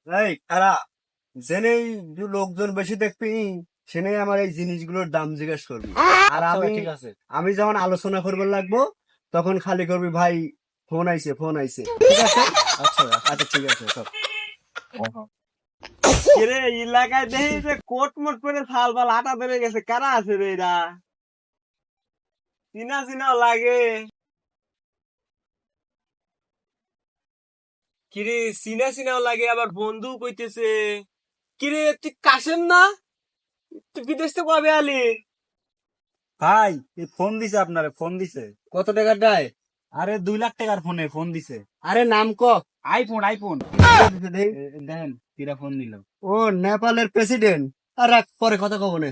এই তারা জেনেই লোকজন বেশি দেখবি সেনেই আমার এই জিনিসগুলোর দাম জিজ্ঞেস করবি। আর আচ্ছা আমি ভাই, ঠিক আছে। আমি যখন আলোচনা করবার লাগবো তখন খালি করবি ভাই ফোন আইছে ফোন আইছে, ঠিক আছে? আচ্ছা আচ্ছা। আচ্ছা ঠিক আছে সব। রে এলাকায় দেখি যে কোট মোট করে ফাল ফাল আটা ধরে গেছে, কারা আছে রে এরা? চিনা চিনাও লাগে। কিরে চিনা চিনাও লাগে, আবার বন্ধু কইতেছে। কিরে তুই কাশেম না? তুই বিদেশ থেকে কবে আলি? ভাই, এই ফোন দিছে, আপনারে ফোন দিছে। কত টাকার দেয়? আরে 2 লাখ টাকার ফোনে ফোন দিছে। আরে নাম ক। IPhone iPhone. কিরা দিছে দেই? দেখেন কিরা ফোন দিল। ও নেপালের প্রেসিডেন্ট। আর রাখ, পরে কথা কব না।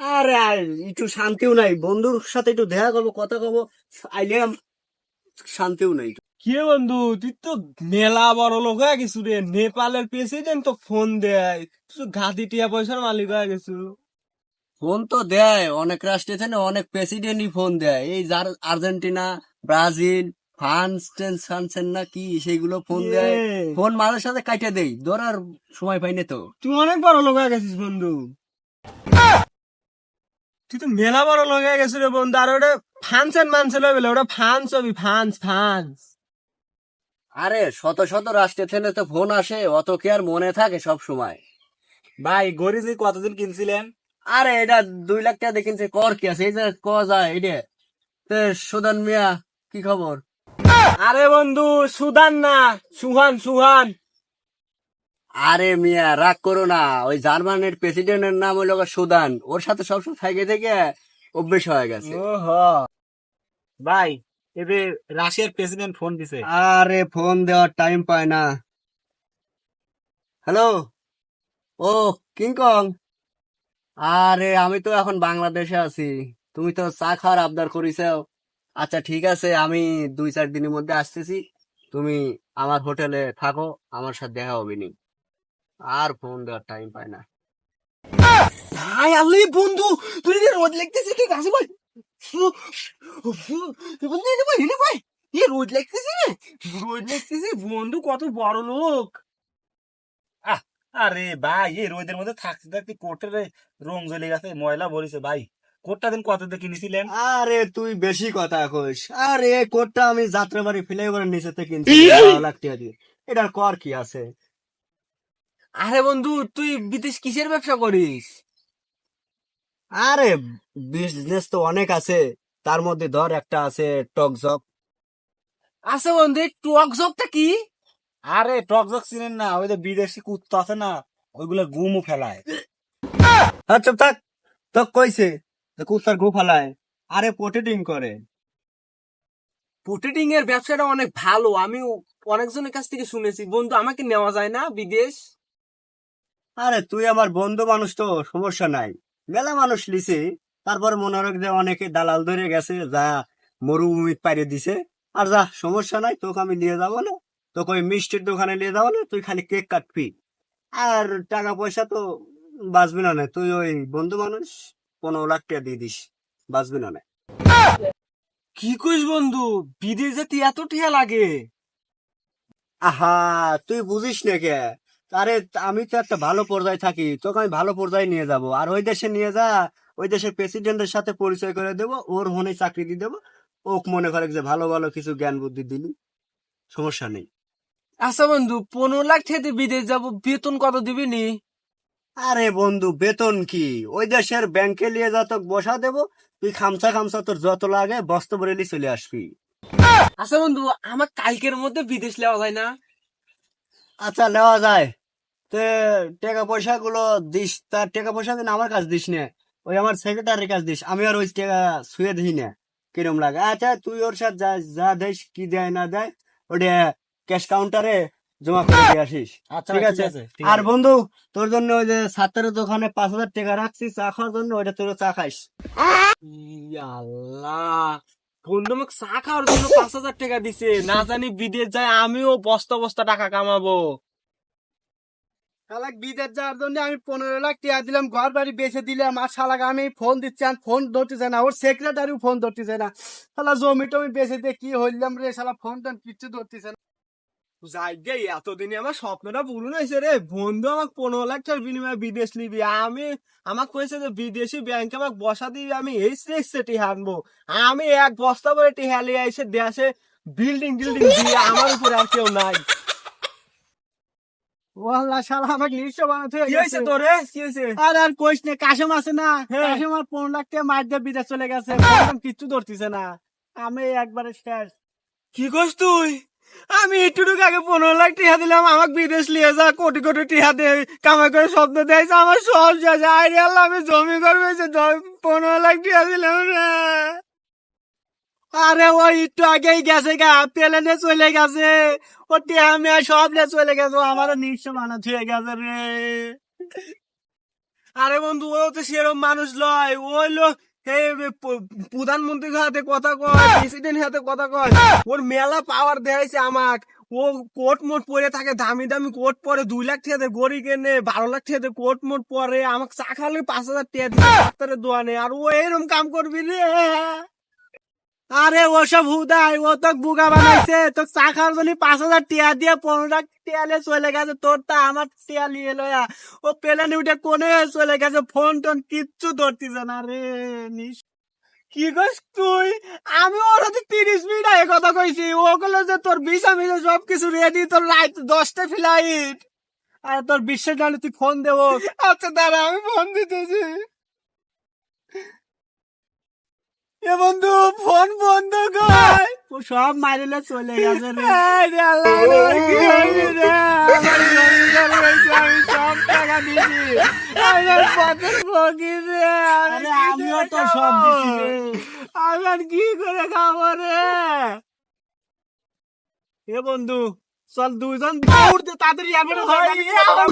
আরে একটু শান্তিও নাই, বন্ধুর সাথে একটু দেখা করবো কথা কব, আইলাম, শান্তিও নাই। কি রে বন্ধু, তুই তো মেলা বড় লোক হয়ে গেছু রে। নেপালের প্রেসিডেন্ট তো ফোন দেয়, তুই ঘাটি টিয়া পয়সার মালিক হয়ে গেছু। ফোন তো দেয় অনেক রাষ্ট্রে থেকে, অনেক প্রেসিডেন্টই ফোন দেয়। এই যার আর্জেন্টিনা, ব্রাজিল, ফ্রান্স টেন্স ফ্রান্সের না কি সেগুলো ফোন দেয়। ইয়ে, ফোন মাঝে সাথে কাটিয়ে দেই, ধরার সময় পাই না তো। তুই অনেক বড় লোক হয়ে গেছিস বন্ধু। তুই তো মেলা বড় লোক হয়ে গেছিস রে বন্ধু। আর ওটা ফান্সেন মানছে লই বলে, ওটা ফান্স হবি, ফান্স ফান্স। আরে শত শত রাষ্ট্রে থেকে তো ফোন আসে, অত কি আর মনে থাকে সব সময়? ভাই, গড়ি যে কতদিন কিনছিলেন? আরে এটা 2 লাখ টাকা দিয়ে কিনছে, কর কি আছে? এই যে ক যায় এটা। তে সুদান মিয়া, কি খবর? আরে বন্ধু, সুদান না, সুহান সুহান। আরে মিয়া রাগ করো না, ওই জার্মানির প্রেসিডেন্টের নাম হইল গো সুদান, ওর সাথে সবসময় থেকে থেকে অভ্যেস হয়ে গেছে। ও হ। ভাই, এবে রাশিয়ার প্রেসিডেন্ট ফোন দিছে। আরে ফোন দেওয়ার টাইম পায় না। হ্যালো, ও কিংকং। আরে আমি তো এখন বাংলাদেশে আছি, তুমি তো চা খাওয়ার আবদার করিস। আচ্ছা ঠিক আছে, আমি 2-4 দিনের মধ্যে আসতেছি, তুমি আমার হোটেলে থাকো, আমার সাথে দেখা হবে নি। আর ফোন দেওয়ার টাইম পায় না। ভাই আল্লি বন্ধু, তুই যে রোদ লাগতেছে ঠিক আছে ভাই। বন্ধু এটা ভাই, এটা ভাই, এ রোদ লাগতেছে রে, রোদ লাগতেছে বন্ধু, কত বড় লোক। আহ, আরে ভাই, এই রোদের মধ্যে থাকতে থাকতে কোটের রং জ্বলে গেছে, ময়লা ভরিছে ভাই। কোটটা দিন কত দিয়ে কিনেছিলেন? আরে তুই বেশি কথা কইস। আরে এই কোটটা আমি যাত্রাবাড়ি ফ্লাইওভারের নিচে থেকে কিনছি 12 লাখ টাকা দিয়ে। এটার কর কি আছে? আরে বন্ধু, তুই বিদেশ কিসের ব্যবসা করিস? আরে বিজনেস তো অনেক আছে, তার মধ্যে ধর একটা আছে টকজক। আচ্ছা বন্ধু, টক জবটা কি? আরে টকজক চিনেন না? ওই যে বিদেশি কুত্তা আছে না, ওইগুলো গুমও ফেলায়। আচ্ছা থাক, তো কইছে যে কুত্তার গু ফালায়। আরে পোটেটিং করে। পোটেটিং এর ব্যবসাটা অনেক ভালো, আমি অনেকজনের কাছ থেকে শুনেছি বন্ধু। আমাকে নেওয়া যায় না বিদেশ? আরে তুই আমার বন্ধু মানুষ তো, সমস্যা নাই। মেলা মানুষ লিছে, তারপরে মনে রাখ যে অনেকে দালাল ধরে গেছে, যা মরুভূমি পাইরে দিছে। আর যা, সমস্যা নাই, তোকে আমি নিয়ে যাবো না, তোকে ওই মিষ্টির দোকানে নিয়ে যাবো না, তুই খালি কেক কাটবি। আর টাকা পয়সা তো বাঁচবি না, তুই ওই বন্ধু মানুষ, 15 লাখ টাকা দিয়ে দিস, বাঁচবি না। কি কইস বন্ধু, বিদেশ যেতে এত টিয়া লাগে? আহা, তুই বুঝিস না কে? আরে আমি তো একটা ভালো পর্যায়ে থাকি, তোকে আমি ভালো পর্যায়ে নিয়ে যাব, আর ওই দেশে নিয়ে যা, ওই দেশের প্রেসিডেন্টের সাথে পরিচয় করে দেবো, ওর মনে চাকরি দিয়ে দেবো। ওক মনে করে যে ভালো ভালো কিছু জ্ঞান বুদ্ধি দিলি, সমস্যা নেই। আচ্ছা বন্ধু, 15 লাখ থেকে বিদেশ যাব, বেতন কত দিবি নি? আরে বন্ধু, বেতন কি? ওই দেশের ব্যাংকে নিয়ে যা তোকে বসা দেবো, তুই খামসা খামসা তোর যত লাগে বস্তা ভরে নিয়ে চলে আসবি। আচ্ছা বন্ধু, আমার কালকের মধ্যে বিদেশ নেওয়া যায় না? আচ্ছা নেওয়া যায়। তে টাকা পয়সা গুলো দিস, তার টাকা পয়সা দিন আমার কাছে দিস না, ওই আমার সেক্রেটারির কাছে দিস, আমি আর ওই টাকা শুয়ে দিই না, কিরম লাগে। আচ্ছা তুই ওর সাথে যা যা দেশ কি দেয় না দেয়, ওটা ক্যাশ কাউন্টারে জমা করে দিয়ে আসিস। আচ্ছা ঠিক ভাই, ঠিক আছে? আছে, ঠিক আর আছে। বন্ধু, তোর জন্য ওই যে ছাত্রের দোকানে 5,000 টাকা রাখছি চা খাওয়ার জন্য, ওইটা তোর চা খাইস। আল্লাহ, বন্ধু আমাকে চা খাওয়ার জন্য 5,000 টাকা দিছে, না জানি বিদেশ যায় আমিও বস্তা বস্তা টাকা কামাবো। শালাক বিদেশ যাওয়ার জন্য আমি 15 লাখ টাকা দিলাম, ঘর বাড়ি বেঁচে দিলাম, আর শালাক আমি ফোন দিচ্ছি আর ফোন ধরতেছে না, ওর সেক্রেটারিও ফোন ধরতেছে না। শালা জমি টমি বেঁচে দিয়ে কি হইলাম রে, শালা ফোন টোন কিচ্ছু ধরতেছে না। যাই গে এতদিনে আমার স্বপ্নটা পূরণ হয়েছে রে। বন্ধু আমাকে 15 লাখ টাকার বিনিময়ে বিদেশ নিবি, আমাকে কয়েছে যে বিদেশি ব্যাংকে আমাকে বসা দিবি, আমি এই শ্রেষ্ঠ টিহা আনবো। আমি এক বস্তা করে টিহা লিয়ে এসে দেশে বিল্ডিং দিয়ে আমার উপরে আর কেউ নাই। ওয়াল্লাহ শালা আমাকে নিঃস্ব বানাতে হয়ে কি গেছে। হয়েছে তোরে, কি হয়েছে? আর কইস না, কাশেম আছে না, হ্যাঁ। কাশেম আর 15 লাখ টাকা মার দিয়ে বিদেশ চলে গেছে, বললাম কিচ্ছু ধরতিছে না, আমি একবারে শেষ। কি করছ তুই? আমি একটুটুকু আগে 15 লাখ টিহা দিলাম, আমাকে বিদেশ নিয়ে যা, কোটি কোটি টিহা দে, কামাই করে স্বপ্ন দিয়েছে, আমার সব শেষ। আরে আল্লাহ, আমি জমি করবে 15 লাখ টিহা দিলাম রে। আরে ও একটু আগেই গেছে গা, প্লেনে চলে গেছে, ও টিহা মেয়া সব নিয়ে চলে গেছে, ও আমারও নিঃস্ব বানাতে হয়ে গেছে রে। আরে বন্ধু, ও তো সেরকম মানুষ লয়, ও হইলো এই প্রধানমন্ত্রীর হাতে কথা কয়, প্রেসিডেন্ট হাতে কথা কয়, ওর মেলা পাওয়ার দেখাইছে আমাক। ও কোট মোট পরে থাকে, দামি দামি কোট পরে, 2 লাখ টাকা গড়ি কেনে, 12 লাখ টাকা কোট মোট পরে, আমাকে চা খালে 5,000 টাকা দিয়ে ডাক্তারের দোয়ানে, আর ও এরকম কাম করবি রে? আরে ওসব হুদাই, ও তো বুগা বানাইছে, তো চা খাওয়ার জন্য 5,000 টিয়া দিয়ে 15 লাখ টিয়ালে চলে গেছে, তোর তা আমার টিয়া নিয়ে লয়া ও প্লেনে উঠে কোনে চলে গেছে, ফোন টোন কিচ্ছু ধরতিছে না রে। কি কইস তুই? আমি ওর হাতে 30 মিনিট আগে কথা কইছি, ও বললো যে তোর ভিসা মিসা সবকিছু রেডি, তোর রাত 10টা ফ্লাইট। আর তোর বিশ্বের জানে তুই ফোন দেবো। আচ্ছা দাঁড়া, আমি ফোন দিতেছি। এ বন্ধু, ফোন বন্ধ কর। ও সব মারিলে চলে গেছে রে। এই রে আল্লাহ, আমার কি হইছে রে? আমার জমিদার হইছে, আমি সব টাকা দিছি, আমার পথের ফকির রে। আরে আমিও তো সব দিছি রে। আমি আর কি করে খাবো রে? এ বন্ধু, চল দুইজন দৌড়তে তাড়াতাড়ি এয়ারপোর্টে ভাই, যাই। আমার